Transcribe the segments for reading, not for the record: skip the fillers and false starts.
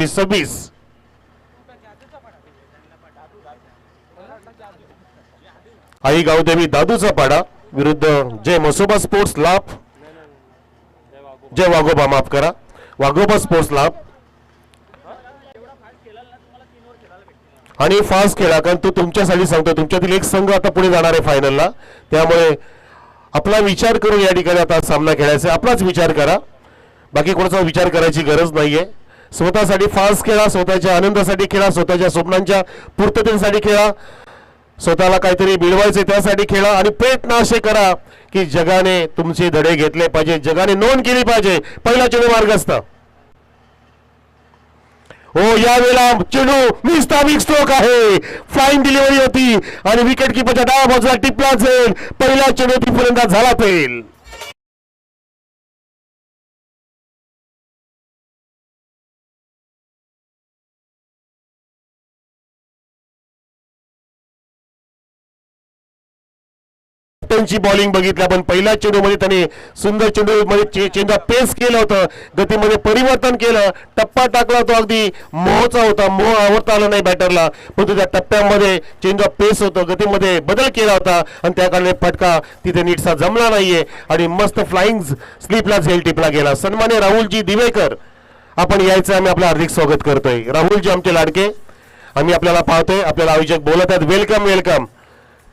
26 आई गावदेवी दादूचा पाडा विरुद्ध जय मसोबा स्पोर्ट्स लाभ, जय वाघोबा, माफ करा, वाघोबा स्पोर्ट्स लाभ. आणि फास्ट खेळा, कारण तो तुमच्यासाठी सांगतो, तुमच्यातील एक संघ आता पुढे जाणार आहे फायनलला. त्यामुळे आपला विचार करून या ठिकाणी आता सामना खेळायचा. आपलाच विचार करा, बाकी कोणाचा विचार करायची गरज नाहीये. स्वतःसाठी फास्ट खेळा, स्वतःच्या आनंदासाठी खेळा, स्वतःच्या स्वप्नांच्या पूर्ततेसाठी खेळा, स्वतःला काहीतरी मिळवायचे त्यासाठी खेळा. आणि प्रयत्न असे करा की जगाने तुमचे धडे घेतले पाहिजे, जगाने नोंद केली पाहिजे. पहिला चेंडू मार्गस्थ. हो, यावेळेला चेंडू निस्तामिक स्ट्रोक आहे, फ्लाइंग डिलिव्हरी होती आणि विकेट किपरच्या डाव्या बाजूला टिपला जाईल. पहिला चेंडू ती फलंदाज झाला फेल. कॅप्टनची बॉलिंग बघितली आपण. पहिल्या चेंडूमध्ये त्याने सुंदर चेंडूमध्ये चेंडू पेस केलं होतं, गतीमध्ये परिवर्तन केलं, टप्पा टाकला. तो अगदी मोहचा होता, मोह आवडता आला नाही बॅटरला, परंतु त्या टप्प्यामध्ये चेंडू पेस होतं, गतीमध्ये बदल केला होता आणि त्या कारणाने फटका तिथे नीटसा जमला नाहीये आणि मस्त फ्लाइंग स्लिपला झेल टिपला गेला. सन्मान्य राहुलजी दिवेकर, आपण यायचं, आम्ही आपलं हार्दिक स्वागत करतोय. राहुलजी आमचे लाडके, आम्ही आपल्याला पाहतोय, आपल्याला आयोजक बोलत आहेत, वेलकम वेलकम.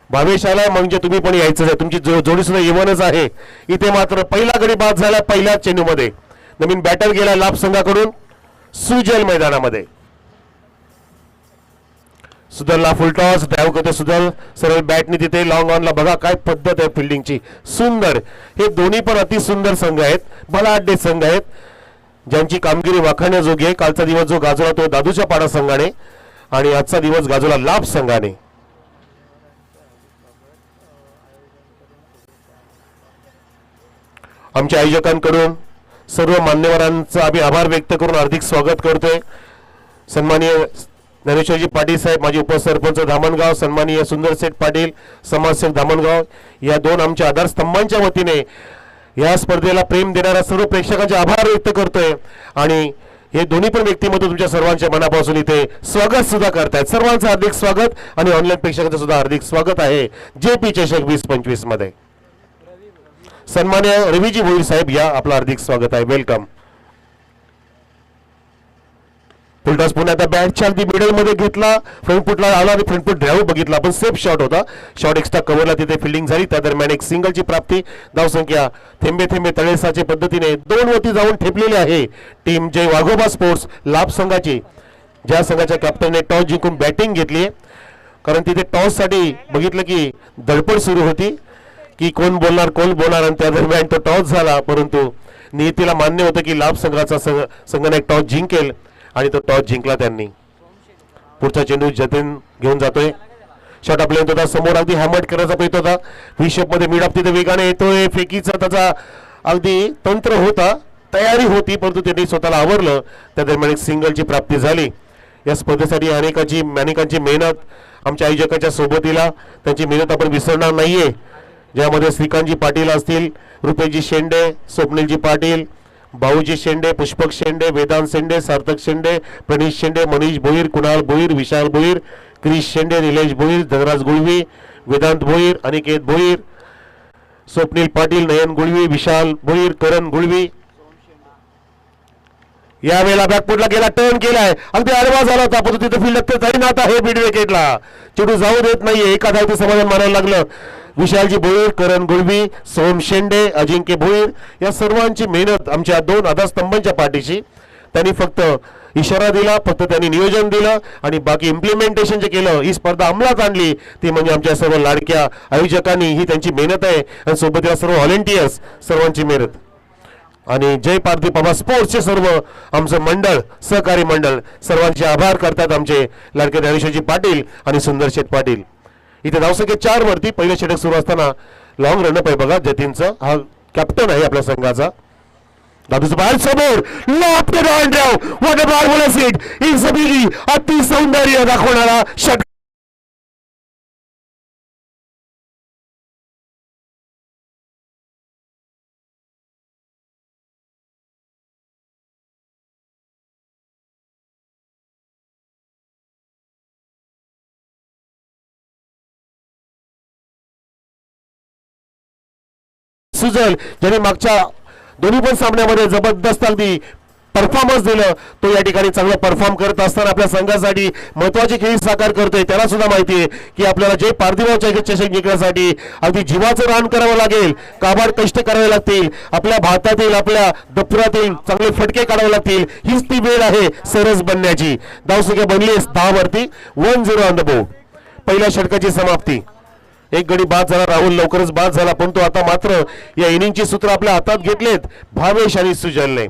भावेश आलाय म्हणजे तुम्ही पण यायचं आहे, तुमची जोडी सुद्धा इव्हनच आहे. इथे मात्र पहिला गडी बाद झाला पहिल्या चेंडूमध्ये. नवीन बॅटर गेला लाभ संघाकडून सुजल मैदानामध्ये. सुदलला फुलटॉस ड्राईव्ह करते सुदल, सरळ बॅटने तिथे लॉंग ऑनला. बघा काय पद्धत आहे फिल्डिंगची, सुंदर. हे दोन्ही पण अति सुंदर संघ आहेत, बलाढ्य संघ आहेत, ज्यांची कामगिरी वाखाणण्याजोगी आहे. कालचा दिवस जो गाजवला तो दादूच्या पाडा संघाने आणि आजचा दिवस गाजवला लाभ संघाने. आमच्या आयोजकांकडून सर्व मान्यवरांचा आम्ही आभार व्यक्त करून हार्दिक स्वागत करतोय. सन्माननीय ज्ञानेश्वरजी पाटील साहेब, माजी उपसरपंच धामणगाव, सन्माननीय सुंदरशेठ पाटील, समाजसेवक धामणगाव, या दोन आमच्या आधारस्तंभांच्या वतीने या स्पर्धेला प्रेम देणाऱ्या सर्व प्रेक्षकांचे आभार व्यक्त करतोय. आणि हे दोन्ही पण व्यक्तिमत्व तुमच्या सर्वांच्या मनापासून इथे स्वागत सुद्धा करतायत. सर्वांचं हार्दिक स्वागत आणि ऑनलाईन प्रेक्षकांचं सुद्धा हार्दिक स्वागत आहे JP चषक 2025 मध्ये. सन्मान्य रवीजी भोईर साहेब, या आपलं हार्दिक स्वागत आहे, वेलकम. फुलटॉस पुन्हा आता बॅटच्या अगदी मिडल मध्ये घेतला, फ्रंट फुटला आला आणि फ्रंट फुट ड्राईव्ह बघितला आपण, सेफ शॉट होता, शॉट एक्स्ट्रा कव्हरला तिथे फिल्डिंग झाली. त्या दरम्यान एक सिंगलची प्राप्ती. धावसंख्या थेंबे थेंबे तळेसाच्या पद्धतीने 2 वरती जाऊन ठेपलेली आहे टीम जय वाघोबा स्पोर्ट्स लाभ संघाची, ज्या संघाच्या कॅप्टनने टॉस जिंकून बॅटिंग घेतली. कारण तिथे टॉस साठी बघितलं की धडपड सुरू होती की कोण बोलणार आणि त्या दरम्यान तो टॉस झाला. परंतु नियतीला मान्य होतं की लाभ संघाचा संघाने टॉस जिंकेल आणि तो टॉस जिंकला त्यांनी. पुढचा चेंडू जतीन घेऊन जातोय, शॉट आपल्या होता समोर, अगदी हॅमर्ड करायचा प्रयत्न होता. हिशोब मध्ये मिड ऑफ तिथे वेगाने येतोय, फेकीचा त्याचा अगदी तंत्र होता, तयारी होती, परंतु त्यांनी स्वतःला आवरलं. त्या दरम्यान एक सिंगलची प्राप्ती झाली. या स्पर्धेसाठी अनेकांची मेहनत आमच्या आयोजकांच्या सोबतीला, त्यांची मेहनत आपण विसरणार नाहीये. ज्यामध्ये श्रीकांतजी पाटील असतील, रुपेशजी शेंडे, स्वप्नीलजी पाटील, भाऊजी शेंडे, पुष्पक शेंडे, वेदांत शेंडे, सार्थक शेंडे, प्रणीश शेंडे, मनीष भोईर, कुणाल भोईर, विशाल भोईर, क्रिश शेंडे, निलेश भोईर, धनराज गुळवी, वेदांत भोईर, अनिकेत भोईर, स्वप्नील पाटील, नयन गुळवी, विशाल भोईर, करण गुळवी. यावेळेला बॅकफुटला गेला, टर्न केलाय, अगदी आडवा झाला होता, परंतु तिथे फील्ड जाईन आता हे बीड विकेटला. चेंडू जाऊ देत नाहीये, एका धावते समाधान मानायला लागलं. विशालजी भोईर, करण गुळवी, सोम शेंडे, अजिंक्य भोईर, या सर्वांची मेहनत आमच्या 2 आधारस्तंभांच्या पाठीशी. त्यांनी फक्त इशारा दिला, फक्त त्यांनी नियोजन दिलं आणि बाकी इम्प्लिमेंटेशन जे केलं, ही स्पर्धा अंमलात आणली, ती म्हणजे आमच्या सर्व लाडक्या आयोजकांनी. ही त्यांची मेहनत आहे आणि सोबतीला सर्व व्हॉलेंटियर्स, सर्वांची मेहनत. आणि जय पार्थिव पवार स्पोर्ट्सचे सर्व आमचं मंडळ, सहकारी मंडळ, सर्वांचे आभार करतात आमचे लाडके ज्ञानेश्वरजी पाटील आणि सुंदरशेठ पाटील. इथे धावसंख्या 4 वरती पहिलं षटक सुरू असताना लॉंग रनअप आहे बघा जतीनचं, हा कॅप्टन आहे आपल्या संघाचा. दादूचं बाहेर समोर अति सौंदर्य दाखवणारा षटक. सुजल ज्यांनी मागच्या दोन्ही पण सामन्यामध्ये जबरदस्त अगदी परफॉर्मन्स दिलं, तो या ठिकाणी चांगलं परफॉर्म करत असताना आपल्या संघासाठी महत्वाची खेळी साकार करतोय. त्याला सुद्धा माहिती आहे की आपल्याला जे पार्थिव चषक जिंकण्यासाठी अगदी जीवाचं रान करावं लागेल, काबाड कष्ट करावे लागतील, आपल्या भातातील आपल्या दप्तरातील चांगले फटके काढावे लागतील. हीच ती वेळ आहे सरस बनण्याची. धावसंख्या बनली 10 वरती, 1-0 ऑन द बोर्ड. पहिल्या षटकाची समाप्ती. एक गडी बाद झाला, राहुल लवकरच बाद झाला, पण तो आता मात्र या इनिंगची सूत्र आपल्या हातात घेतलेत भावेश आणि सुजलने.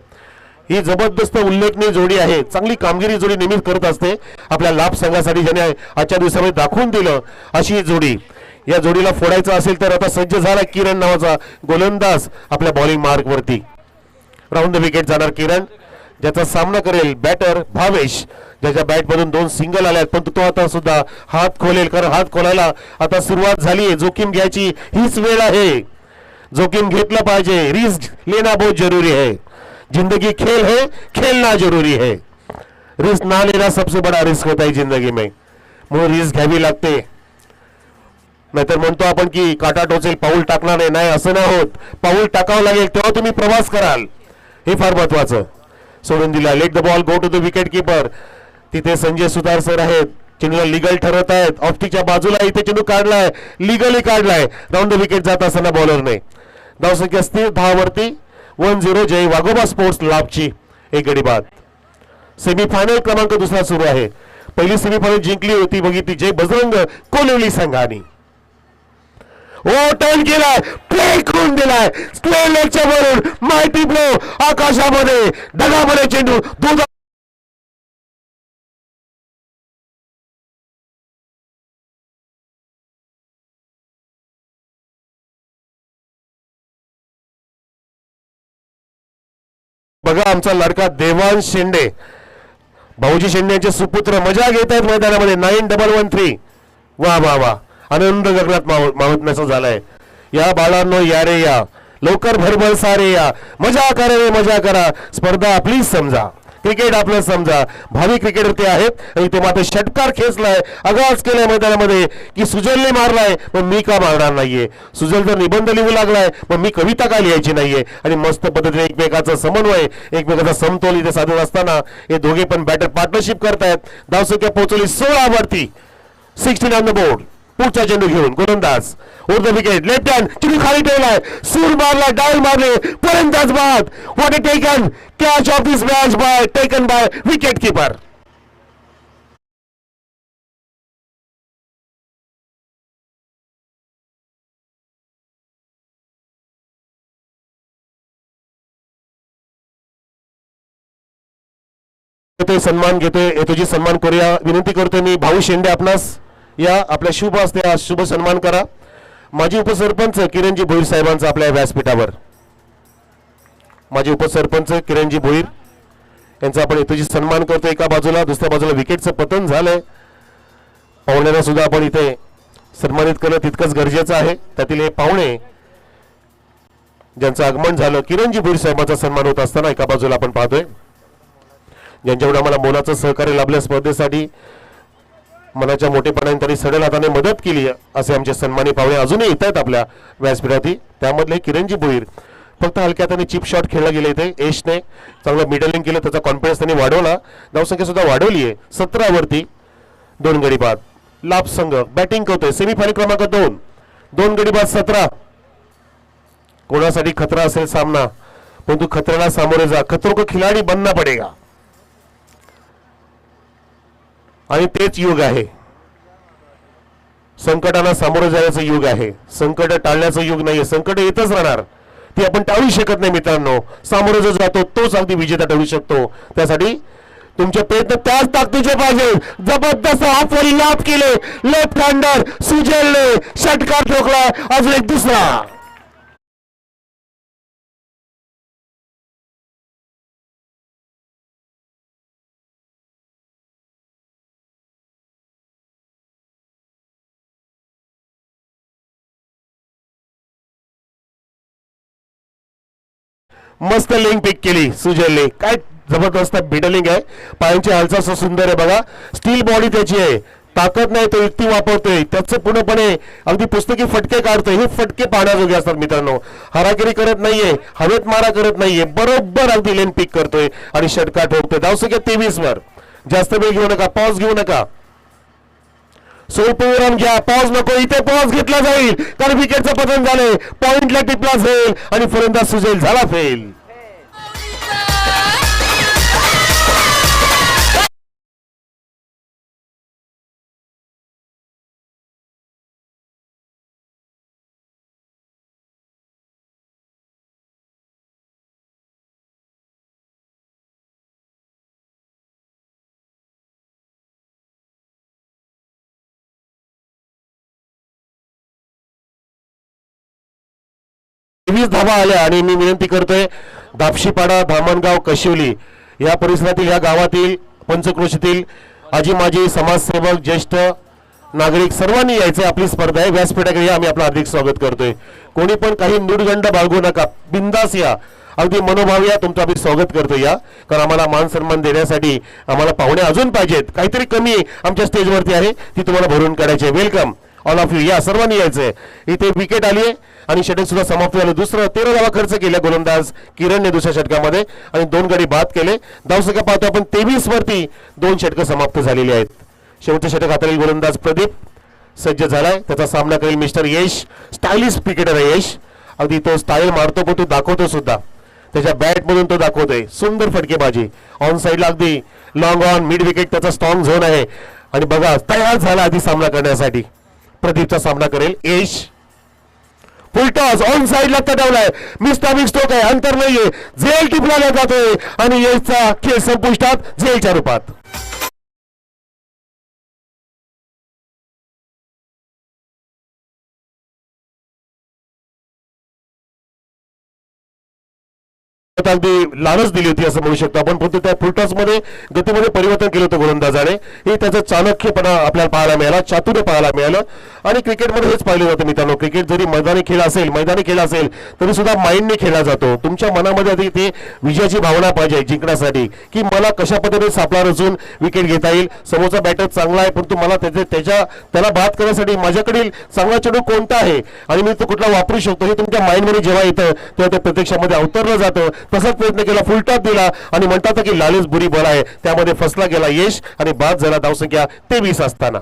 ही जबरदस्त उल्लेखनीय जोडी आहे, चांगली कामगिरी जोडी नेहमीच करत असते आपल्या लाभ संघासाठी, ज्याने आजच्या दिवसामध्ये दाखवून दिलं अशी ही जोडी. या जोडीला फोडायचं असेल तर आता सज्ज झाला किरण नावाचा गोलंदाज आपल्या बॉलिंग मार्क वरती. राऊंड द विकेट जाणार किरण, ज्याचा सामना करेल बॅटर भावेश, ज्याच्या बॅटमधून 2 सिंगल आल्यात, पण तो आता सुद्धा हात खोलेल, कारण हात खोलायला आता सुरुवात झाली आहे. जोखीम घ्यायची हीच वेळ आहे, जोखीम घेतलं पाहिजे. रिस्क लेना बहुत जरूरी है, जिंदगी खेल है, खेलना जरूरी है. रिस्क ना लेना सबसे बड़ा रिस्क होता है जिंदगी में, म्हणून रिस्क घ्यावी लागते. नाहीतर म्हणतो आपण की काटा टोचेल पाऊल टाकणार नाही, असं नाही होत. पाऊल टाकावं लागेल तेव्हा तुम्ही प्रवास कराल, हे फार महत्वाचं. सोडून दिला, let the ball go to the wicket keeper. तिथे संजय सुतार सर आहेत, चेंडूला लिगल ठरवत आहेत. ऑफस्टिकच्या बाजूला इथे चेंडू काढलाय, लिगली काढलाय. राऊंड द विकेट जात असताना बॉलरने. धावसंख्या स्थिर 10 वरती, 1-0 जय वाघोबा स्पोर्ट्स लाभची. एक गडी बाद. सेमीफायनल क्रमांक दुसरा सुरू आहे. पहिली सेमीफायनल जिंकली होती बघितली जय बजरंग कोलिवली संघाने. ओ टर्न केलाय, फेकून दिलाय स्क्वेअर लेगच्या वरून, माहिती ब्लो आकाशामध्ये, ढगामध्ये चेंडू दूध. बघा आमचा लडका देवांश शेंडे, भाऊजी शेंडे यांचे सुपुत्र मजा घेत आहेत मैदानामध्ये. 9113. वा वा वा, आनंद गगनात मावतण्याचा झालाय. या बाळांनो या रे या, लवकर भरभर सारे या, मजा करा रे मजा करा. स्पर्धा आपलीच समजा, क्रिकेट आपलं समजा. भावी क्रिकेटर ते आहेत आणि ते मात्र षटकार खेचलाय, आगाज केलाय मैदानामध्ये की सुजलने मारलाय, पण मी का मारणार नाहीये. सुजल जर निबंध लिहू लागलाय, पण मी कविता का लिहायची नाहीये. आणि मस्त पद्धतीने एकमेकाचा समन्वय, एकमेकाचा समतोल इथे साधत असताना हे दोघे पण बॅटर पार्टनरशिप करतायत. धावसंख्या पोहोचवली 16 वरती, 16 ऑन द बोर्ड. पुढचा चेंडू घेऊन गोलंदाज over the wicket, left hand चेंडू खाली ठेवलाय, सूर मारला, डायल मारले, फलंदाज बाद. What a taken catch of this match by taken by wicket keeper. सन्मान घेतोय, तुझी सन्मान करूया. विनंती करतोय मी भाऊ शेंडे, आपणास या आपल्या शुभ असते शुभ सन्मान करा. माजी उपसरपंच किरणजी भोईर साहेबांचा आपल्या व्यासपीठावर. माजी उपसरपंच किरणजी भोईर यांचा आपण हेतूची सन्मान करतो. एका बाजूला, दुसऱ्या बाजूला विकेटचं पतन झालंय. पाहुण्यांना सुद्धा आपण इथे सन्मानित करणं तितकंच गरजेचं आहे. त्यातील हे पाहुणे ज्यांचं आगमन झालं, किरणजी भोईर साहेबांचा सन्मान होत असताना एका बाजूला आपण पाहतोय ज्यांच्याकडे आम्हाला मोलाचं सहकार्य लाभलं स्पर्धेसाठी. मनाच्या मोठेपणाने त्यांनी सडेल हाताने मदत केली असे आमचे सन्मानी पाहुणे अजूनही येत आहेत आपल्या व्यासपीठात. त्यामधले किरणजी भोईर फक्त हलक्या हाताने चिप शॉट खेळला गेले. इथे यशने चांगलं मिडलिंग केलं, त्याचा कॉन्फिडन्स त्यांनी वाढवला. धावसंख्या सुद्धा वाढवली आहे 17 वरती, 2 गडी बाद. लाभ संघ बॅटिंग करतोय. सेमीफायनल क्रमांक 2 गडी बाद 17. कोणासाठी खतरा असेल सामना, परंतु खतऱ्याला सामोरे जा. खतरों को खिलाडी बनना पडेगा. आणि तेच युग आहे, संकटांना सामोरे जाण्याचं युग आहे. संकट टाळण्याचं युग नाहीये. संकट येतच राहणार, ती आपण टाळू शकत नाही मित्रांनो. सामोरे जो जातो तोच अगदी विजेता ठरू शकतो. त्यासाठी तुमचे प्रयत्न त्याच ताकदीचे पाहिजे. जबरदस्त ऑफर लाभ केले, लेफ्ट हँडर सुजलने षटकार ठोकला. अजून एक दुसरा. मस्त लिंक पिक केली सुजलने. काय जबरदस्त बिडलिंग आहे, पायांची हालचाल सुंदर आहे बघा. स्टील बॉडी त्याची आहे, ताकद नाही, तो युक्ती वापरतोय, त्याचं पूर्णपणे अगदी पुस्तकी फटके काढतोय. हे फटके पाहण्याजोगे असतात मित्रांनो. हारागिरी करत नाहीये, हवेत मारा करत नाहीये, बरोबर अगदी लेन पिक करतोय आणि षटकार ठोकतोय. धावसंख्या 23 वर. जास्त वेळ घेऊ नका, पॉज घेऊ नका, स्वल्पविराम घ्या, पॉज नको. इथे पॉज घेतला जाईल कारण विकेटचं पतन झालंय, पॉइंटला टिपला जाईल आणि फलंदाज सुजेल झाला फेल. धावा आल्या आणि मी विनंती करतोय दापशीपाडा, धामणगाव, कशिवली या परिसरातील या गावातील पंचक्रोशीतील आजी माजी समाजसेवक ज्येष्ठ नागरिक सर्वांनी यायचे. आपली स्पर्धा आहे, व्यासपीठाकडे या, आम्ही आपलं हार्दिक स्वागत करतोय. कोणी पण काही न्यूनगंड बाळगू नका, बिंदास या, अगदी मनोभाव या, तुमचं आम्ही स्वागत करतो या. कारण आम्हाला मान सन्मान देण्यासाठी आम्हाला पाहुणे अजून पाहिजेत. काहीतरी कमी आमच्या स्टेजवरती आहे, ती तुम्हाला भरून काढायची. वेलकम ऑल ऑफ यू, या सर्वांनी यायचंय. इथे विकेट आली आहे आणि षटक सुद्धा समाप्त झालं. दुसरं 13 धावा खर्च केल्या गोलंदाज किरणने दुसऱ्या षटकामध्ये आणि 2 गडी बाद केले. धावसंख्या पाहतो आपण 23 वरती 2 षटकं समाप्त झालेली आहेत. शेवटचं षटक हाताळील गोलंदाज प्रदीप सज्ज झालाय, त्याचा सामना करेल मिस्टर यश. स्टायलिश क्रिकेटर आहे यश, अगदी तो स्टाईल मारतो पण तो दाखवतो सुद्धा, त्याच्या बॅट मधून तो दाखवतोय सुंदर फटकेबाजी. ऑन साईडला अगदी लॉंग ऑन मिड विकेट त्याचा स्ट्रॉंग झोन आहे आणि बघा तयार झाला आधी सामना करण्यासाठी. प्रदीपचा सामना करेल यश. फुलटॉस ऑन साईडला तटवलाय, मिस्टाबिक स्ट्रोक आहे, अंतर नाहीये, झेल टिपला जातोय आणि यशचा खेळ संपुष्टात झेलच्या रूपात. अगदी लालच दिली होती असं म्हणू शकतो आपण, परंतु त्या फुलटॉस मध्ये गतीमध्ये परिवर्तन केलं होतं गोलंदाजाने. हे त्याचा चाणक्यपणा आपल्याला पाहायला मिळाला, चातुर्य पाहायला मिळालं. आणि क्रिकेटमध्ये हेच पाहिलं जातं मित्रांनो, क्रिकेट जरी मैदानी खेळ असेल तरी सुद्धा माइंडने खेळला जातो. तुमच्या मनामध्ये आधी ते विजयाची भावना पाहिजे जिंकण्यासाठी, की मला कशा पद्धतीने सापळा रचून विकेट घेता येईल. समोरचा बॅटर चांगला आहे परंतु मला त्याला बाद करण्यासाठी माझ्याकडील चांगला चेंडू कोणता आहे आणि मी तो कुठला वापरू शकतो, हे तुमच्या माइंडमध्ये जेव्हा येतं तेव्हा ते प्रत्यक्षामध्ये अवतरलं जातं. तसाच प्रयत्न केला, फुलटॉप दिला आणि म्हणतात की लालच बुरी बॉल आहे, त्यामध्ये फसला गेला यश आणि बाद झाला. धावसंख्या 23 असताना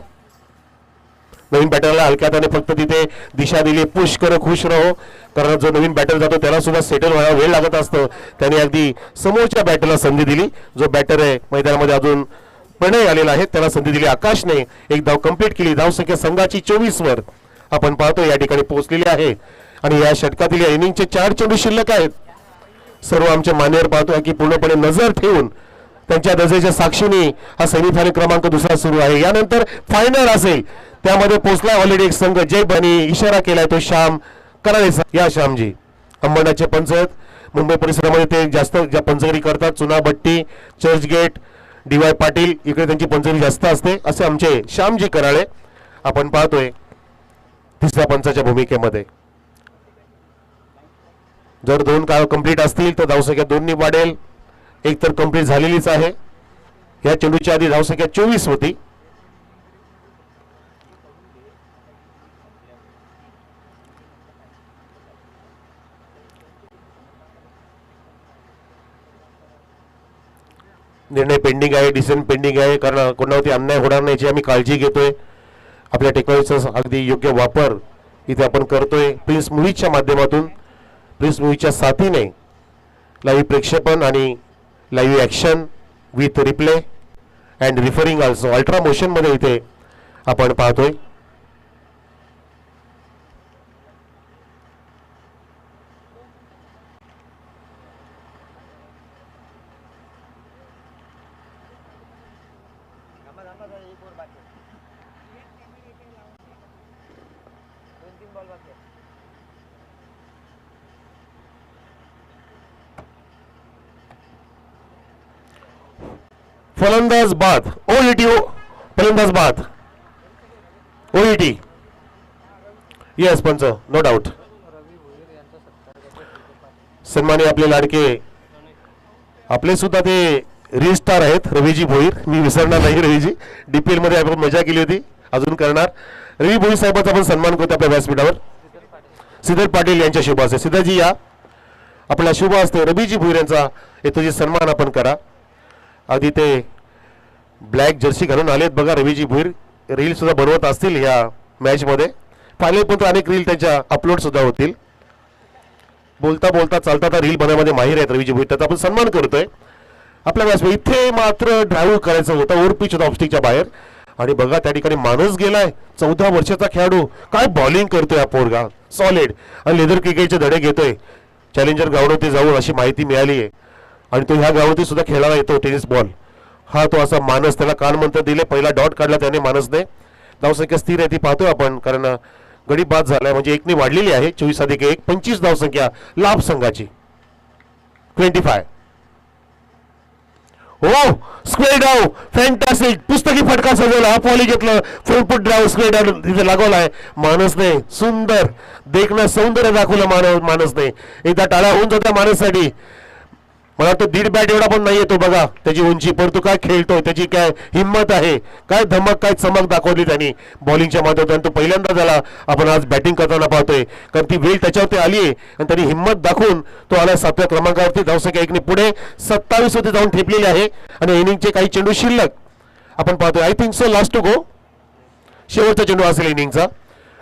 नवीन बॅटरला हलक्या हाताने फक्त तिथे दिशा दिली, पुश करो खुश रहो. कारण जो नवीन बॅटर जातो त्याला सुद्धा सेटल व्हायला वेळ लागत असतो, त्याने अगदी समोरच्या बॅटरला संधी दिली. जो बॅटर आहे मैदानामध्ये अजून प्रणय आलेला आहे त्याला संधी दिली. आकाशने एक धाव कंप्लीट केली. धावसंख्या संघाची 24 वर आपण पाहतो या ठिकाणी पोहोचलेली आहे आणि या षटकातील या इनिंगचे 4 चेंडू शिल्लक आहेत. सर्व आमचे मान्यवर पाहतोय की पूर्णपणे नजर ठेवून त्यांच्या रजेच्या साक्षीने हा सेमीफायनल क्रमांक 2 सुरू आहे. यानंतर फायनल असेल, त्यामध्ये पोहोचलाय ऑलरेडी एक संघ. जय बनी इशारा केलाय तो श्याम कराळे. या श्यामजी अंबरनाथचे पंच आहेत, मुंबई परिसरामध्ये ते जास्त ज्या पंचगिरी करतात, चुनाभट्टी, चर्चगेट, DY पाटील इकडे त्यांची पंचगिरी जास्त असते. असे आमचे श्यामजी कराळे आपण पाहतोय तिसऱ्या पंचाच्या भूमिकेमध्ये. जर 2 काळ कंप्लीट असतील तर धावसंख्या 2 वाढेल. एक तर कंप्लीट झालेलीच आहे. या चेंडूच्या आधी धावसंख्या 24 होती. निर्णय पेंडिंग आहे, डिसिजन पेंडिंग आहे, कारण कोणावरती अन्याय होणार नाही याची आम्ही काळजी घेतोय. आपल्या टेक्नॉलॉजीचा अगदी योग्य वापर इथे आपण करतोय. प्रिन्स मूव्हीजच्या माध्यमातून, प्रिन्स मूव्हीजच्या साथीने लाईव्ह प्रेक्षेपण आणि live action with replay and referring also ultra मोशनमध्ये इथे आपण पाहतोय. फलंदाज बाद, OET, फलंदाज बाद, OET. येस पंच, नो डाऊट. सन्मानी आपले लाडके, आपले सुद्धा ते रील स्टार आहेत रवीजी भोईर, मी विसरणार नाही. रवीजी DPL मध्ये आपण मजा केली होती, अजून करणार. रवी भोईर साहेबांचा आपण सन्मान करतो आपल्या व्यासपीठावर. सिद्धार्थ पाटील यांच्या शुभ हस्ते. सिद्धार्थजी या, आपला शुभ हस्ते रवीजी भोईर यांचा येतोजी सन्मान आपण करा. आधी ते ब्लॅक जर्सी घालून आलेत बघा. रवीजी भोईर रील सुद्धा बनवत असतील या मॅच मध्ये. फायनल पण अनेक रील त्यांच्या अपलोड सुद्धा होतील. बोलता बोलता चालता तर रील बनवण्यामध्ये माहीर आहेत रवीजी भोईर, त्याचा आपण सन्मान करतोय आपल्या व्यासपीठ. इथे मात्र ड्राईव्ह करायचं होतं, ओव्हर पिच होता ऑफस्टिकच्या बाहेर. आणि बघा त्या ठिकाणी माणूस गेलाय, 14 वर्षाचा खेळाडू. काय बॉलिंग करतोय हा पोरगा, सॉलिड. आणि लेदर क्रिकेटचे धडे घेतोय. चॅलेंजर ग्राउंडवरती जाऊन अशी माहिती मिळाली आहे. आणि तो ह्या ग्राउंडवरती सुद्धा खेळायला येतो टेनिस बॉल. हा तो असा मानस, त्याला कान मंत्र दिले, पहिला डॉट काढला त्याने मानसने. धावसंख्या स्थिर आहे ती पाहतोय आपण, कारण गडी बाद झालाय, म्हणजे एकने वाढलेली आहे. 24+1 25 धावसंख्या लाभ संघाची. 25. हो, स्क्वेअर डाव फॅन्टास्टिक, पुस्तकी फटका सजवला. हा पॉली घेतलं, फ्रंट फुट ड्राव स्क्वेअर डाव तिथे लागवलाय मानसने. सुंदर देखणं सौंदर्य दाखवलं मानसने. एकदा टाळा होऊन जात्या मानससाठी. मला तो 1.5 बॅट एवढा पण नाही येतो बघा त्याची उंची, परंतु काय खेळतोय, त्याची काय हिंमत आहे, काय धमक, काय चमक दाखवली त्यांनी बॉलिंगच्या माध्यमातून. तो पहिल्यांदा त्याला आपण आज बॅटिंग करताना पाहतोय, कारण ती वेळ त्याच्यावरती आली आहे आणि त्यांनी हिंमत दाखवून तो आला 7व्या क्रमांकावरती. धावसंख्या 1ने पुढे 27 होते जाऊन ठेपलेली आहे. आणि इनिंगचे काही चेंडू शिल्लक आपण पाहतोय. I think so last to go, शेवटचा चेंडू असेल इनिंगचा.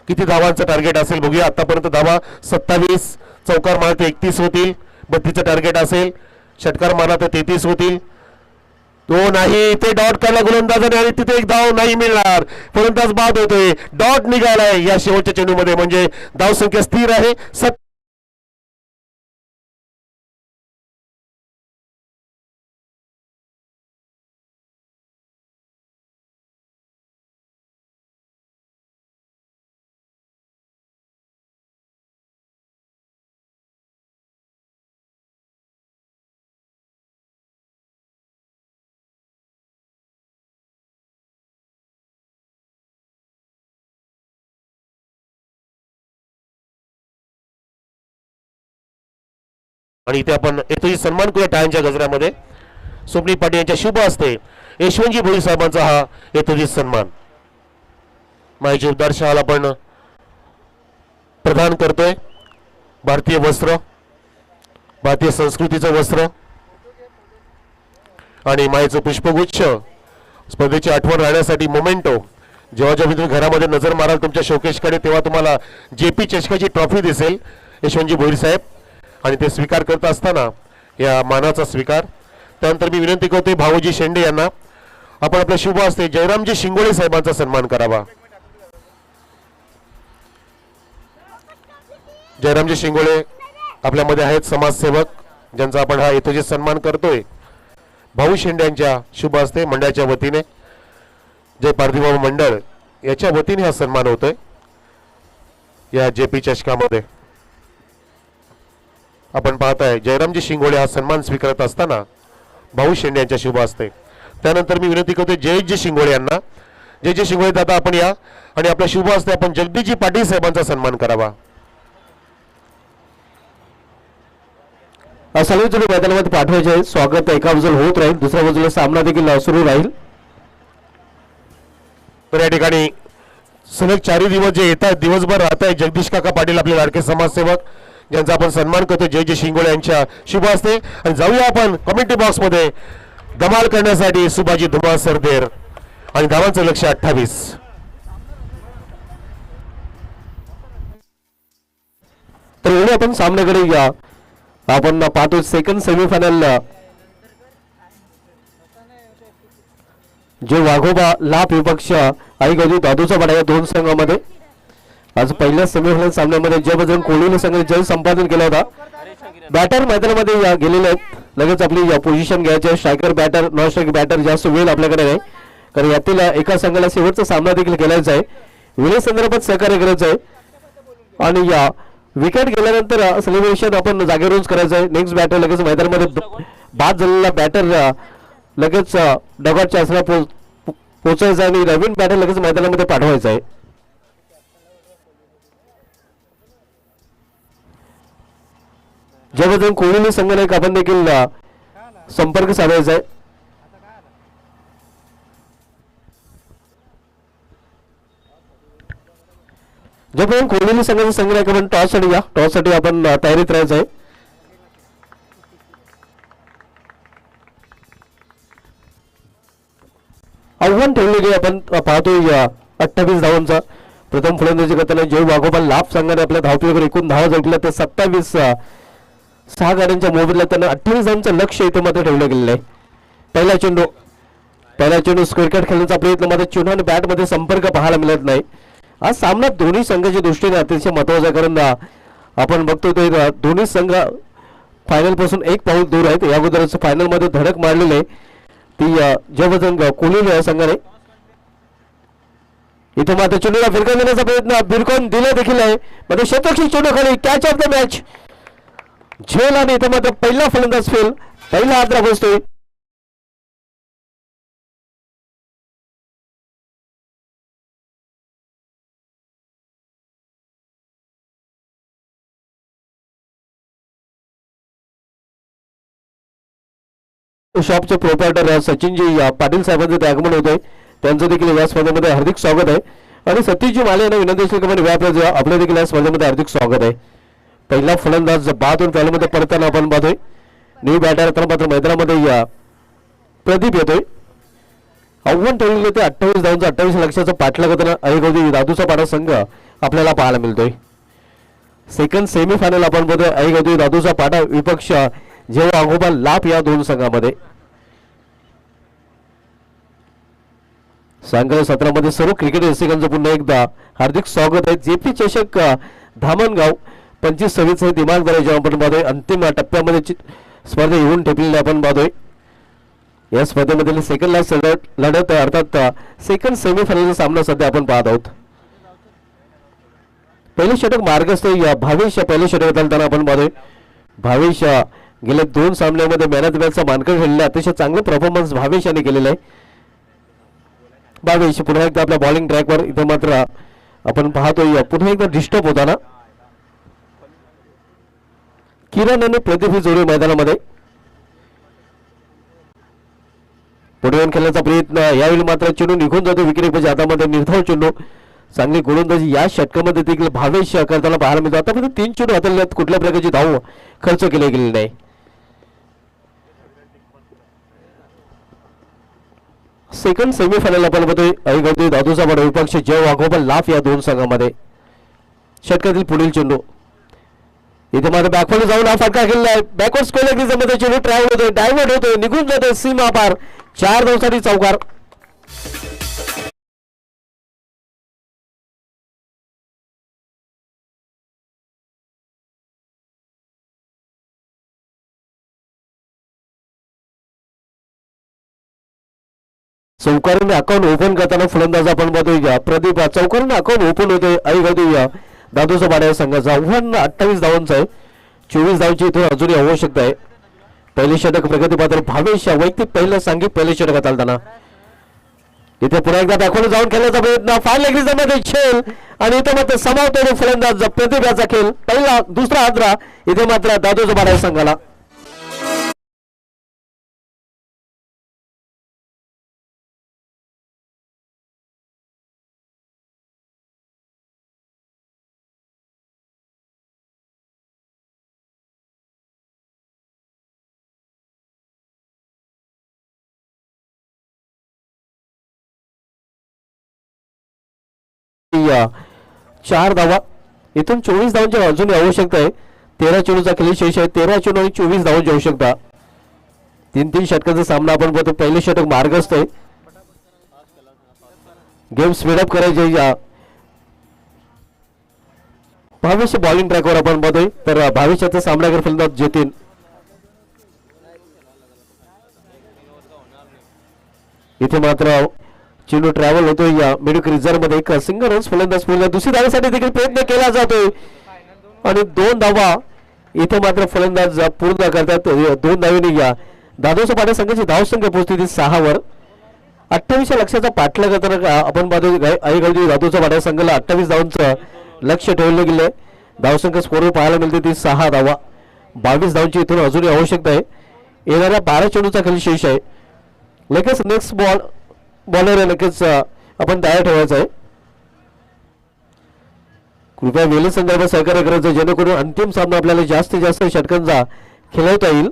किती धावांचं टार्गेट असेल बघूया. आतापर्यंत धावा 27, चौकार मारला तर 31 होतील, 32चं टार्गेट असेल, षटकार मारला तर 33 होतील. तो नाही, ते डॉट काढला गोलंदाजाने आणि तिथे एक धाव नाही मिळणार. फलंदाज बाद होतोय, डॉट निघालाय या शेवटच्या चेंडूमध्ये, म्हणजे धावसंख्या स्थिर आहे. आणि इथे आपण येतोजी सन्मान करूया टाळ्यांच्या गजरामध्ये. स्वप्नील पाटील यांच्या शुभ हस्ते यशवंतजी भोईर साहेबांचा हा येतोजी सन्मान. माहिती उद्धार शहाला आपण प्रदान करतोय. भारतीय वस्त्र, भारतीय संस्कृतीचं वस्त्र आणि मायेचं पुष्पगुच्छ, स्पर्धेची आठवण राहण्यासाठी मोमेंटो. जेव्हा जेव्हा तुम्ही घरामध्ये नजर माराल तुमच्या शोकेशकडे, तेव्हा तुम्हाला JP चषकाची ट्रॉफी दिसेल यशवंतजी भोईर साहेब. आणि ते स्वीकार करत असताना या मानाचा स्वीकार. त्यानंतर मी विनंती करतोय भाऊजी शेंडे यांना, आपण आपल्या शुभ हस्ते जयरामजी शिंगोळे साहेबांचा सन्मान करावा. जयरामजी शिंगोळे आपल्यामध्ये आहेत समाजसेवक, ज्यांचा आपण हा येतोजी सन्मान करतोय. भाऊ शेंडे यांच्या शुभ हस्ते मंडळाच्या वतीने, जय पार्थिव मंडळ याच्या वतीने हा सन्मान होतोय या JP चषकामध्ये. आपण पाहताय जयरामजी शिंगोळे हा सन्मान स्वीकारत असताना भाऊ शेंडे यांच्या शुभ हस्ते. त्यानंतर मी विनंती करतोय जयजी शिंगोळे यांना. जयजी शिंगोळे दादा आपण या आणि आपल्या शुभ हस्ते आपण जगदीशजी पाटील साहेबांचा सन्मान करावा. सर्व जण मैदानामध्ये पाठवायचे आहे. स्वागत एका बाजूला होत राहील, दुसऱ्या बाजूला सामना देखील सुरू राहील. तर या ठिकाणी सलग 4 दिवस जे येतात, दिवसभर राहत आहे जगदीश काका पाटील आपले लाडके समाजसेवक, ज्यांचा आपण सन्मान करतो जयजी शिंगोळे यांच्या शुभ हस्ते. आणि जाऊया आपण कमेंट्री बॉक्स मध्ये धमाल करण्यासाठी. सुभाजी धुमाळ सरदेर आणि धावांचं लक्ष 28. तर एवढे आपण सामन्याकडे या. आपण पाहतो सेकंड सेमीफायनल जे वाघोबा लाभ विपक्ष आई गजू दादूचा बडा या दोन संघामध्ये. आज पहिल्या सेमीफायनल सामन्यामध्ये जय बजरंग कोहलीने संघाने जय संपादन केला होता. बॅटर मैदानामध्ये गेलेले आहेत. लगेच आपली पोझिशन घ्यायची. Striker batter, non striker batter जास्त वेळ आपल्याकडे नाही, कारण यातील एका संघाला शेवटचा सामना देखील खेळायचा आहे. विजय संदर्भात सहकार्य करायचं आहे आणि या विकेट गेल्यानंतर सेलिब्रेशन आपण जागेवरूनच करायचं आहे. नेक्स्ट बॅटर लगेच मैदानामध्ये बाद झालेला बॅटर लगेच डगॉटच्या आसरा पोहोचायचा आणि नवीन बॅटर लगेच मैदानामध्ये पाठवायचा आहे. ज्याबद्दल कोहली संघाने आपण देखील संपर्क साधायचा आहे. जोपर्यंत कोल्हेली संघाचा संघ आहे आपण टॉससाठी या टॉससाठी आपण तयारीत राहायचं आहे. आव्हान ठेवलेली आपण पाहतोय 28 धावांचा. प्रथम फलंदाजी करताना जय वाघोपाल लाभ संघाने आपल्या धावपैकीवर एकूण धावा जिंकल्या ते 27. 6 गाड्यांच्या मोबदल्यात त्यांना 28 धावांचं लक्ष इथे मात्र ठेवलं गेलेलं आहे. पहिला चेंडू क्रिकेट खेळण्याचा प्रयत्न मात्र चेंडू आणि बॅटमध्ये संपर्क पाहायला मिळत नाही. आज सामना दोन्ही संघाच्या दृष्टीने अतिशय महत्वाचा आहे, कारण आपण बघतो ते दोन्ही संघ फायनल पासून एक पाऊल दूर आहेत. या अगोदरच फायनल मध्ये धडक मारलेली आहे ती जबरदंग कोहली या संघाने. इथे मात्र चेंडूला फिरकून देण्याचा प्रयत्न फिरकून दिला देखील आहे. मध्ये शतक्षी चेंडू खाली कॅच ऑफ द मॅच झेल आणि इथे मात्र पहिला फलंदाज फेल. पहिला आद्रा बसतोय. शॉपचे प्रोप्रायटर सचिनजी पाटील साहेबांचं ते आगमन होत आहे. त्यांचं देखील या स्पर्धेमध्ये हार्दिक स्वागत आहे. आणि सतीशजी माले यांना विनंती असल्याप्रमाणे आपलं देखील या स्पर्धेमध्ये हार्दिक स्वागत आहे. पहिला फलंदाज बादून फॅलमध्ये पडताना आपण पाहतोय. न्यू बॅटर तर मात्र मैदानामध्ये प्रदीप येतोय. आव्हान ठेवलेले ते 28 धावांचा 28 लक्षाचा पाठलाग करताना अहिगवती दादूचा पाडा संघ आपल्याला पाहायला मिळतोय. सेकंड सेमीफायनल आपण पाहतोय अहिगवती दादूचा पाडा विपक्ष जेव्हा अगोबाल लाभ या दोन संघामध्ये. सांगली सत्रामध्ये सर्व क्रिकेट रसिकांचं पुन्हा एकदा हार्दिक स्वागत आहे. जेपी चषक धामणगाव 25-26 हे दिमागदार जेव्हा आपण पाहतोय अंतिम टप्प्यामध्ये स्पर्धा येऊन ठेपलेली आपण पाहतोय. या स्पर्धेमधील सेकंड लास्ट लढत अर्थात सेकंड सेमीफायनलचा सामना सध्या आपण पाहत आहोत. पहिले षटक मार्गस्थ भावेश पहिले षटक घालताना आपण पाहतोय. भावेश गेल्या 2 सामन्यामध्ये मॅन ऑफ द मॅचचा मानकरी ठरलेला अतिशय चांगला परफॉर्मन्स भावेश यांनी केलेला आहे. भावेश पुन्हा एकदा आपल्या बॉलिंग ट्रॅकवर इथे मात्र आपण पाहतोय पुन्हा एकदा डिस्टर्ब होताना. किरण आणि प्रदीप ही जोडी मैदानामध्ये पुढे येऊन खेळण्याचा प्रयत्न. यावेळी मात्र चेंडू निघून जातो विकेटकीपरच्या हातामध्ये. निर्धाव चेंडू चांगली गोलंदाजी या षटकामध्ये देखील भावेश करताना पाहायला मिळतो. आतापर्यंत 3 चेंडू हाताळल्यात कुठल्या प्रकारची धाव खर्च केली गेली नाही. सेकंड सेमीफायनल आपण बघतोय अहिगवती दादूचा पाडा विपक्ष जय वाघोपाल लाभ या दोन संघामध्ये. षटकातील पुढील चेंडू इथे मात्र बॅकवर्ड जाऊन हा फटका केलेला आहे. बॅकवर्ड स्क्वेअर मध्ये चेंडू ट्रॅव्हल होतोय डायव्हर्ट होतोय निघून जातोय सीमा पार. 4 धावांसाठी चौकार. चौकारीने अकाउंट ओपन करताना फलंदाज आपण बघतोय प्रदीप. चौकारीने अकाउंट ओपन होतोय अहिगवती दादूचा पाडा संघाचा. आव्हान 28 धावांचं आहे. 24 धावांची इथे अजूनही आवश्यकता आहे. पहिले षटक प्रगती पात्र भावेश वैयक्तिक पहिलं सांगिक पहिले षटक चालताना इथे पुन्हा एकदा बॅकवर्ड जाऊन खेळण्याचा प्रयत्न. फार लेगरीजमध्ये खेळ आणि इथे मात्र समावतो फलंदाज प्रदीप याचा खेळ. पहिला दुसरा आद्रा इथे मात्र दादूचा पाडा संघाला. चार धावा इथून 24 धावांची अजून आवश्यकता आहे. 13 चेंडूचा खेळ शेष आहे. 13 चेंडू आणि 24 धावांची आवश्यकता. 3-3 षटकाचा सामना आपण बघतो. पहिले षटक मार्गस्थ आहे. गेम स्पीडअप करायचे. भावेश बॉलिंग ट्रॅकवर आपण बघतोय तर भावेशाचा सामनागर फलंदाज जतीन. इथे मात्र चेंडू ट्रॅव्हल होतोय या मिडविकेट रिझर्व्ह मध्ये. एक सिंगल रन्स फलंदाज पूर्ण दुसरी धावेसाठी देखील प्रयत्न केला जातोय आणि 2 धावा इथे मात्र फलंदाज पूर्ण करतात. 2 धावेने या दादूचा पाडा संघाची धावसंख्या पोहोचली 6 वर. 28 लक्षाचा पाठलाग करताना आपण पाहतोय अहिगवती दादूचा पाडा संघाला 28 धावांचं लक्ष ठेवलं गेलंय. धावसंख्या स्कोर पाहायला मिळते ती 6 धावा. 22 धावांची इथून अजूनही आवश्यकता आहे. येणाऱ्या 12 चेंडूचा खेळ शेष आहे. लगेच नेक्स्ट बॉलर लगेच आपण तयार ठेवायचा आहे. कृपया वेळे संदर्भात सहकार्य करायचं जेणेकरून अंतिम सामना आपल्याला जास्तीत जास्त षटकांचा खेळवता येईल.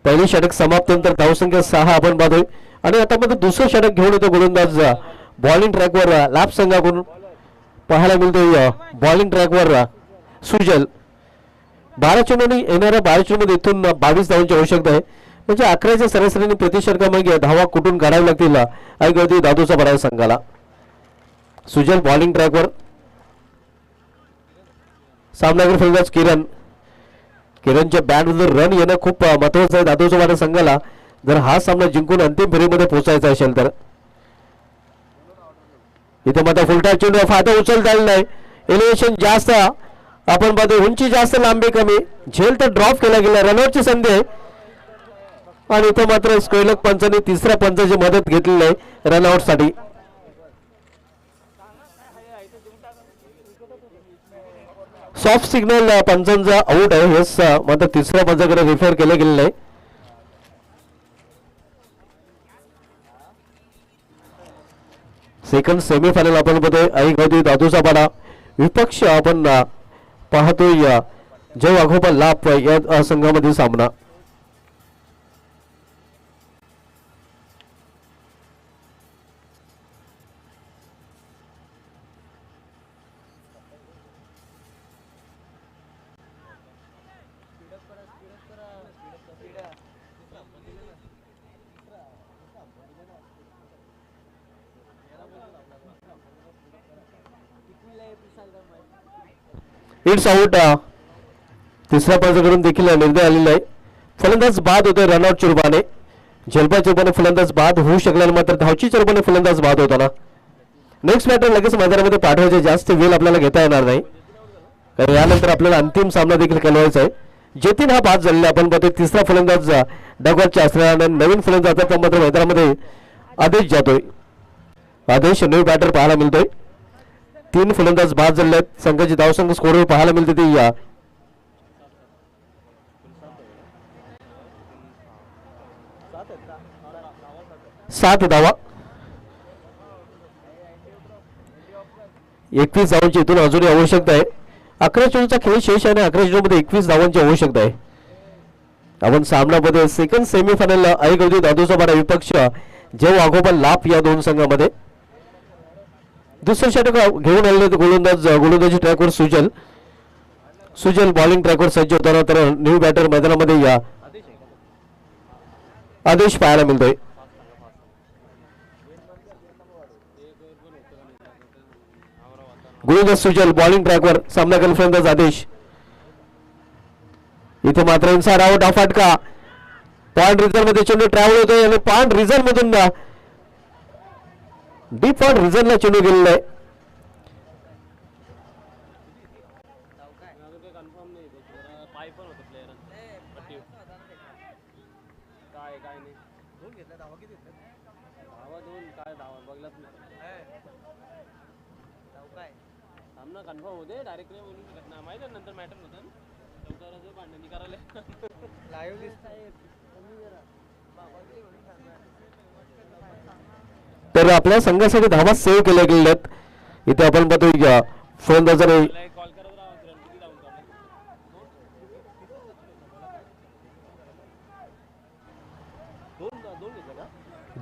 पहिली षटक समाप्त नंतर धावसंख्या 6 आपण पाहतोय आणि आता मध्ये दुसरं षटक घेऊन येतो गोलंदाज बॉलिंग ट्रॅकवर लाभ संघाकडून पाहायला मिळतोय. बॉलिंग ट्रॅकवर सुजल 12 चेंडूंनी येणाऱ्या 12 चेंडूमध्ये इथून 22 धावांची आवश्यकता आहे. म्हणजे 11च्या सरासरीने प्रति षटकामागे धावा कुठून काढावी लागतील ऐकवती दादूचा बडा संघाला. सुजल बॉलिंग ट्रॅकवर सामनावीर फलंदाज किरणच्या बॅटमधून रन येणं खूप महत्वाचं आहे दादूचा बडा संघाला जर हा सामना जिंकून अंतिम फेरीमध्ये पोहोचायचा असेल तर. इथे मात्र फुलटा चेंडू फाटा उचलता आलेला नाही. एलिव्हेशन जास्त आपण पाहतो उंची जास्त लांबी कमी झेल तर ड्रॉप केला गेला रनआउटची संधी आहे आणि इथे मात्र स्क्वेलक पंचांनी तिसऱ्या पंचाची मदत घेतलेली आहे रनआउट साठी. सॉफ्ट सिग्नल पंचांचा आउट आहे हेच मात्र तिसऱ्या पंचाकडे रिफर केलं गेलेलं आहे. सेकंड सेमीफायनल आपण बघतोय ऐकवती दादूचा पाडा विपक्ष आपण पाहतोय जय वाघोबा लाभ या संघामधील सामना. इट्स आउट तिसऱ्या पंचाकडून देखील निर्णय आलेला आहे. फलंदाज बाद होते रनआउटच्या रूपाने झेलपाच्या रूपाने फलंदाज बाद होऊ शकला मात्र धावचीच्या रूपाने फलंदाज बाद होताना. नेक्स्ट बॅटर लगेच मैदानामध्ये पाठवायचे जास्त वेळ आपल्याला घेता येणार नाही कारण यानंतर आपल्याला अंतिम सामना देखील खेळवायचा आहे. जेतीन हा बाद झालेला आपण पाहतोय तिसरा फलंदाज डगॉटच्या असल्याने नवीन फलंदाज आता मात्र मैदानामध्ये आदेश जातोय. आदेश नवीन बॅटर पाहायला मिळतोय. 3 फलंदाज बाद झाले आहेत. संघाची धावसंख्या स्कोरवर पाहायला मिळते ती 7 धावा 21 धावांची इथून अजूनही आवश्यकता आहे. 11 चेंडूचा खेळ शेष आहे आणि 11 चेंडूमध्ये 21 धावांची आवश्यकता आहे. आपण सामन्यामध्ये सेकंड सेमीफायनल ऐकवती दादूचा बडा विपक्ष जय वाघोबा लाभ या दोन संघामध्ये. दुसरं षटक घेऊन आलेले गोलंदाजी ट्रॅकवर सुजल बॉलिंग ट्रॅकवर सज्ज होताना तर न्यू बॅटर मैदानामध्ये या आदेश पाहायला मिळतोय. गोलंदाज सुजल बॉलिंग ट्रॅकवर सामना केला फलंदाज आदेश. इथे मात्र इनसाइड आउट हा फटका पॉइंट रिझर्व मध्ये चेंडू ट्रॅव्हल होतोय आणि पॉइंट रिझर्व मधून डीप पॉइंट रिझर्वला चेंडू गेलेला आहे. कन्फर्म होते डायरेक्ट बोलून माहिती आहे नंतर मॅटर होतं चौथ्यावर भांडणी करायला लाईव्ह तर आपल्या संघासाठी धावा सेव्ह केल्या गेलेल्या आहेत. इथे आपण पाहतोय फलंदाजाने कॉल करत राहा किती धावून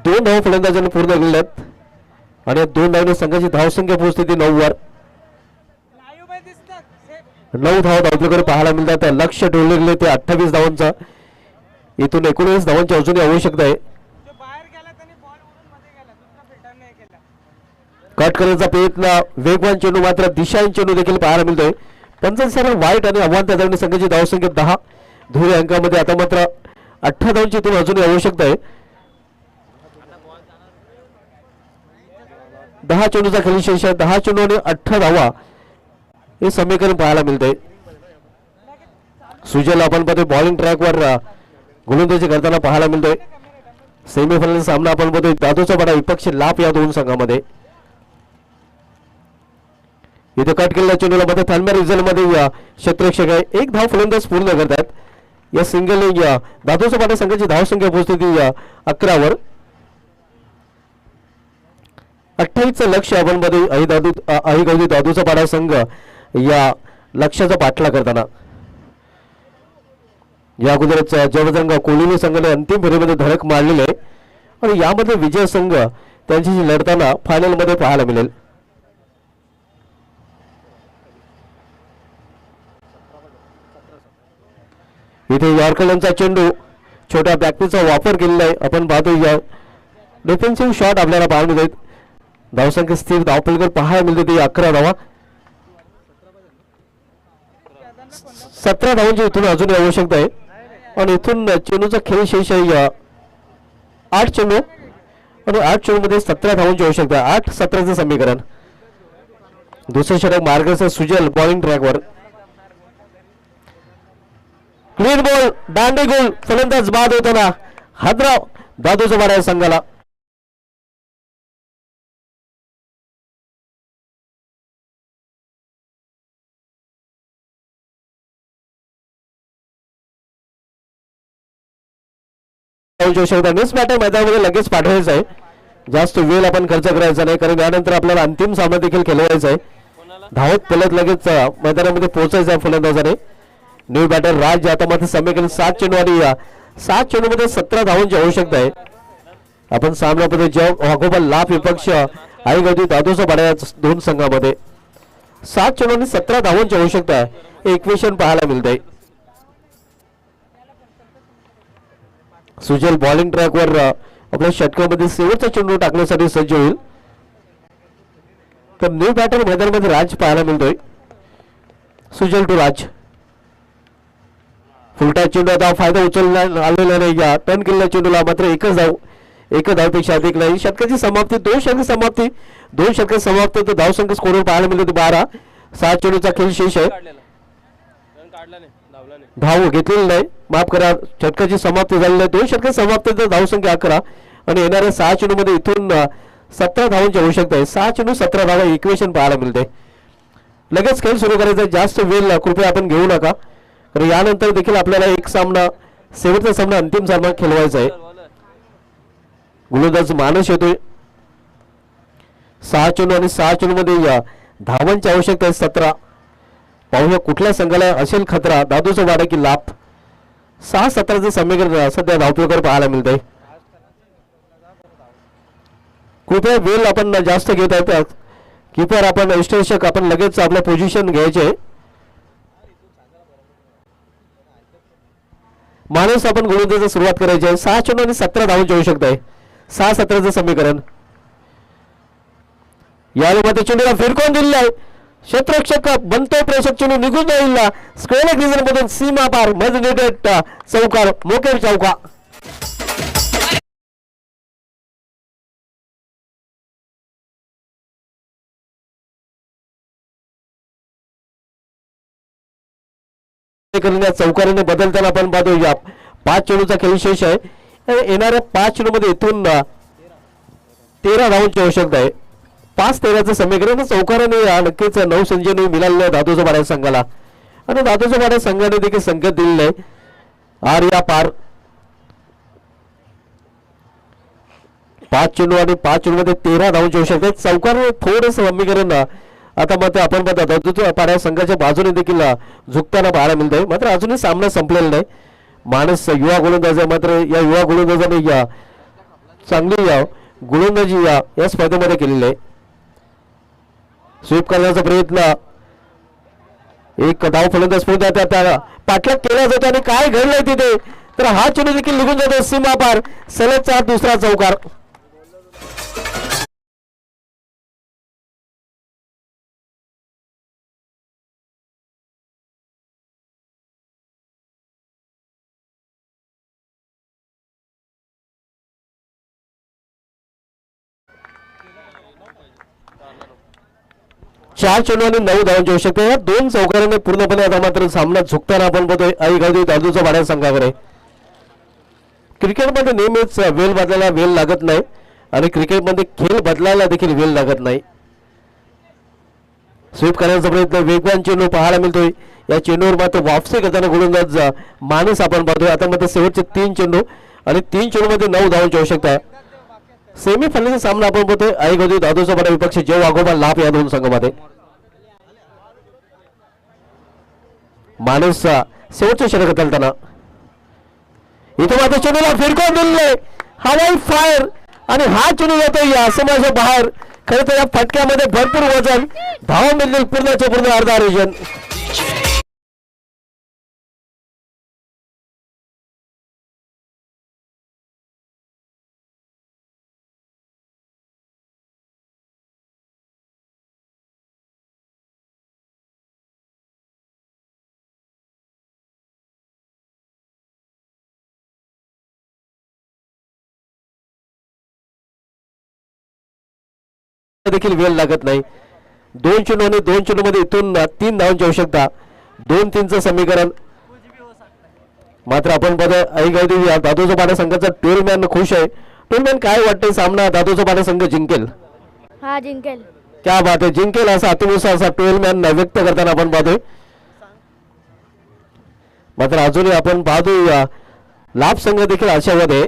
2 धावा फलंदाजाने पूर्ण केलेल्या आहेत आणि 2 धावांनी संघाची धावसंख्या पोहोचते ती 9 वर. 9 धावा धावतेकडे पाहायला मिळतात. लक्ष ठेवले गेले ते 28 धावांचा इथून 19 धावांची अजूनही आवश्यकता आहे. कट करण्याचा प्रयत्न वेगवान चेंडू मात्र दिशाहीन चेंडू देखील पाहायला मिळतोय. पंचांसर वाईट आणि आव्हान त्या संघाची धावसंख्या 10 धुळे अंकामध्ये आता मात्र 18 धावांची इथून अजूनही आवश्यकता आहे. 10 चेंडूचा खेळ शेष आहे. 10 चेंडू आणि 18 धावा हे समीकरण पाहायला मिळते. सुजल आपण पाहतोय बॉलिंग ट्रॅकवर गोलंदाजी करताना पाहायला मिळतोय. सेमीफायनल सामना आपण पाहतोय दादूचा बडा विपक्ष लाभ या दोन संघामध्ये. इथे कट केलेल्या चेंडूला मध्ये थांब्या रिझल्ट मध्ये क्षेत्ररक्षक आहे. 1 धाव फलंदाज पूर्ण करतात. या सिंगल दादूचा बडा संघाची धावसंख्या पोहोचते ती 11 वर. 28चं लक्ष आपण मध्ये आई दादूचा पाडा संघ या लक्ष्याचा पाठला करताना या अगोदरच जयवजरंग कोलिनी संघाने अंतिम फेरीमध्ये धडक मारलेली आहे आणि यामध्ये विजय संघ त्यांच्याशी लढताना फायनल मध्ये पाहायला मिळेल. इथे यॉर्करचा चेंडू छोट्या बॅकपीचा वापर केलेला आहे. आपण पाहतो या डिफेन्सिव्ह शॉट आपल्याला पाहायला मिळत. धावसंख्या स्थिर धावपलकर पाहायला मिळते ती 11 धावा. 17 धावांची इथून अजून आवश्यकता आहे आणि इथून चेंडूचा खेळ शेष आहे 8 चेंडू आणि 8 चेंडूमध्ये 17 धावांची आवश्यकता आहे. 8-17चं समीकरण. दुसरे षटक मार्गदर्शक सुजल बॉलिंग ट्रॅकवर. क्लीन बॉल दांडी गोल फलंदाज बाद होताना हादराव दादूचा वाडा संघाला. बॅटर मैदानामध्ये लगेच पाठवायचं आहे. जास्त वेळ आपण खर्च करायचा नाही कारण यानंतर आपल्याला अंतिम सामना देखील खेळवायचा आहे. धावत पलत लगेच मैदानामध्ये पोहोचायचं आहे फलंदाजाने. न्यू बॅटर राज आता मात्र समीकरण 7 चेंडू आणि 7 चेंडूमध्ये 17 धावांची आवश्यकता आहे. आपण सामन्यामध्ये वाघोबा लाभ विपक्ष आई गवती दादूचा पाडा दोन संघामध्ये 7 चेंडू आणि 17 धावांची आवश्यकता आहे. हे इक्वेशन पाहायला मिळते. सुजल बॉलिंग ट्रॅकवर आपल्या षटकामध्ये शेवटचा चेंडू टाकण्यासाठी सज्ज होईल. तर न्यू बॅटर मैदानामध्ये राज पाहायला मिळतोय. सुजल टू राज. फुलटा चेंडू आता फायदा उचलला आलेला नाही. या टर्न केलेल्या चेंडूला मात्र एक धावपेक्षा अधिक नाही. षटकाची समाप्ती 2 षटक समाप्त तर धावसंख्या स्कोरवर पाहायला मिळते 12. 7 चेंडूचा खेळ शेष आहे. धाव घेतलेली नाही माफ करा. षटकाची समाप्ती झालेली आहे. 2 षटक समाप्त तर धावसंख्या 11 आणि येणाऱ्या 6 चेंडू मध्ये इथून 17 धावांची आवश्यकता आहे. 6 चेंडू 17 धावा इक्वेशन पाहायला मिळते. लगेच खेळ सुरू करायचा. जास्त वेळ कृपया आपण घेऊ नका कारण यानंतर देखील आपल्याला एक सामना शेवटचा सामना अंतिम सामना खेळवायचा आहे. गोलंदाज मानस येतोय. 6 चेंडू आणि 6 चेंडू मध्ये धावांची आवश्यकता आहे 17. पाहूया कुठल्या संघाला असेल खतरा. दादूचा वाडा की लाभ. 6-17चं समीकरण सध्या धावपलकर पाहायला मिळतंय. कृपया वेळ आपण जास्त घेत आहेत. कीपर आपण इष्टरक्षक आपण लगेच आपल्या पोझिशन घ्यायचे. माणूस आपण गोलंदाजीची सुरुवात करायची आहे. 6 चेंडू आणि 17 धावांची आवश्यकता आहे. 6-17चं समीकरण. यामध्ये चेंडूला फिरकून दिलेला आहे. क्षेत्ररक्षक बनतो प्रेषक चेंडू निघून जाईल. स्क्वेअर रिजन मधून सीमा पार मधुनेटेड चौकार मोकेर चौका. चौकारीने बदलताना आपण पाहतो 5 चेंडूचा खेळ शेष आहे. येणाऱ्या 5 चेंडू मध्ये इथून 13 धावांची आवश्यकता आहे. 5-13चं समीकरण. चौकाराने नक्कीच 9 संजयने मिळालेलं दादूचा पाडा संघाला आणि दादूचा पाडा संघाने देखील संकेत दिलेले आहे आर्या पार. 5 चेंडू आणि 5 चेंडू मध्ये 13 धावांची आवश्यकता आहे. चौकाराने थोडंसं समीकरण आता मात्र आपण पाहतो दादूच्या पाडा संघाच्या बाजूने देखील झुकताना पाहायला मिळत आहे. मात्र अजूनही सामना संपलेला नाही. माणस युवा गोलंदाज आहे. मात्र या युवा गोलंदाजाने चांगली गोलंदाजी या स्पर्धेमध्ये केलेली आहे. स्वीप करण्याचा प्रयत्न. एक धाव फलंदाज त्याला पाठलाग केला जातो आणि काय घडलंय तिथे तर हा चेंडू देखील निघून जातो सीमा पार. सलगचा दुसरा चौकार. चार चेंडू आणि 9 धावांची आवश्यकता आहे. 2 चौकाराने पूर्णपणे आता मात्र सामना झुकताना आपण बघतोय आई गावदी दादूचा पाडा संघाकडे. क्रिकेटमध्ये नेहमीच वेळ बदलायला वेळ लागत नाही आणि क्रिकेटमध्ये खेळ बदलायला देखील वेळ लागत नाही. स्वीप करण्याचा प्रयत्न. वेगवान चेंडू पाहायला मिळतोय. या चेंडूवर मात्र वापसी करताना गोलंदाज माणूस आपण पाहतोय. आता मात्र शेवटचे 3 चेंडू आणि 3 चेंडू मध्ये 9 धावांची आवश्यकता आहे. सेमीफायनलचा सामना आपण बघतोय ऐगोदी दादोचा बडा विपक्ष जय वाघोबा लाभ या दोन संघामध्ये. माणूसचा शेवटचं षटक चालताना इथं मात्र चेंडूला फिरकून दिले हवाई फायर आणि हा चेंडू येतो या समाजा बाहेर. खरं तर या फटक्यामध्ये भरपूर वजन धावा मिळतील पूर्णचे पूर्ण अर्धा रिजन. देखील वेळ लागत नाही. 2 चेंडू 2 चेंडू मध्ये इथून 3 धावांची आवश्यकता. 2-3चं समीकरण मात्र आपण बघा ऐगवदी दादोचा पाडा संघाचा टोलमॅन खुश आहे. टोलमॅन काय वाटतंय सामना दादोचा पाडा संघ जिंकेल? हा जिंकेल. क्या बात आहे जिंकेल असा आत्मविश्वास असा टोलमॅन व्यक्त करताना आपण पाहतोय. मात्र अजूनही आपण पाहतोय लाभ संघ देखील आशावादी.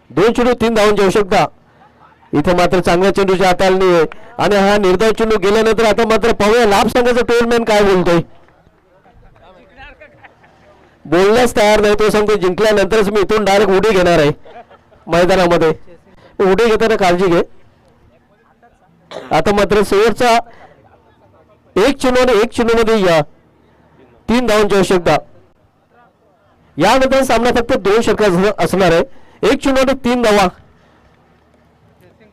2 चेंडू 3 धावांची आवश्यकता. इथे मात्र चांगल्या चेंडूची हाताळणी आहे आणि हा निर्धाव चेंडू गेल्यानंतर आता मात्र पाहूया लाभ संघाचा टोलमॅन काय बोलतोय. बोलण्यास तयार नाही. तो सांगतो जिंकल्यानंतरच मी इथून डायरेक्ट उडी घेणार आहे मैदानामध्ये. उडी घेताना काळजी घे. आता मात्र शेवटचा 1 चेंडू आणि 1 चेंडू मध्ये 3 धावांची आवश्यकता. यानंतर सामना फक्त 2 षटक असणार आहे. 1 चेंडू आणि 3 धावा.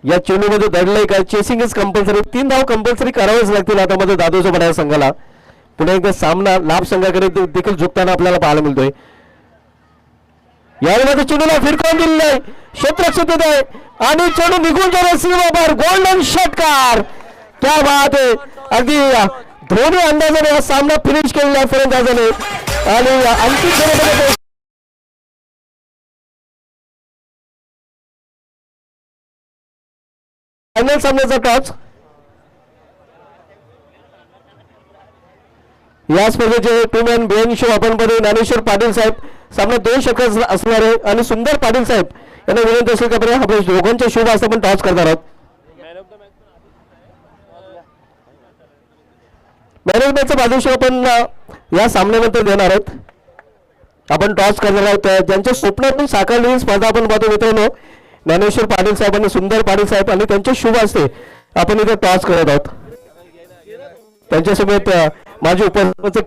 या चेंडू मध्ये दडलंय का चेसिंग इज कंपल्सरी. 3 धाव कंपल्सरी करावेच लागतील आता मध्ये दादोचा बडा संघाला. पुन्हा एकदा सामना लाभ संघाकडे देखील झुकताना आपल्याला पाहायला मिळतोय. यामध्ये चेंडूला फिरकून दिलेलं आहे क्षेत्ररक्षक आहे आणि चेंडू निघून जाणार सीमाबाहेर. गोल्डन षटकार. क्या बात आहे. अगदी धोनी अंदाजाने हा सामना फिनिश केलेला फलंदाजाने आणि अंतिम फेरीमध्ये फायनल सामन्याचा टॉस. या स्पर्धेचे टू मॅन बेन शो आपण बघू. ज्ञानेश्वर पाटील साहेब सामना 2 षटक असणार आहे आणि सुंदर पाटील साहेब यांना विनंती असेल का बरं आपल्या दोघांच्या शुभ असं आपण टॉस करणार आहोत. मॅन ऑफ द मॅचचा बाजूशी आपण या सामन्यानंतर देणार आहोत. आपण टॉस करणार आहोत. ज्यांच्या स्वप्नातून साकारलेली स्पर्धा आपण पाहतो मित्रांनो ज्ञानेश्वर पाटील साहेब आणि सुंदर पाटील साहेब आणि त्यांच्या शुभ हस्ते आपण इथे टॉस करत आहोत. त्यांच्यासोबत माझे उपस्थित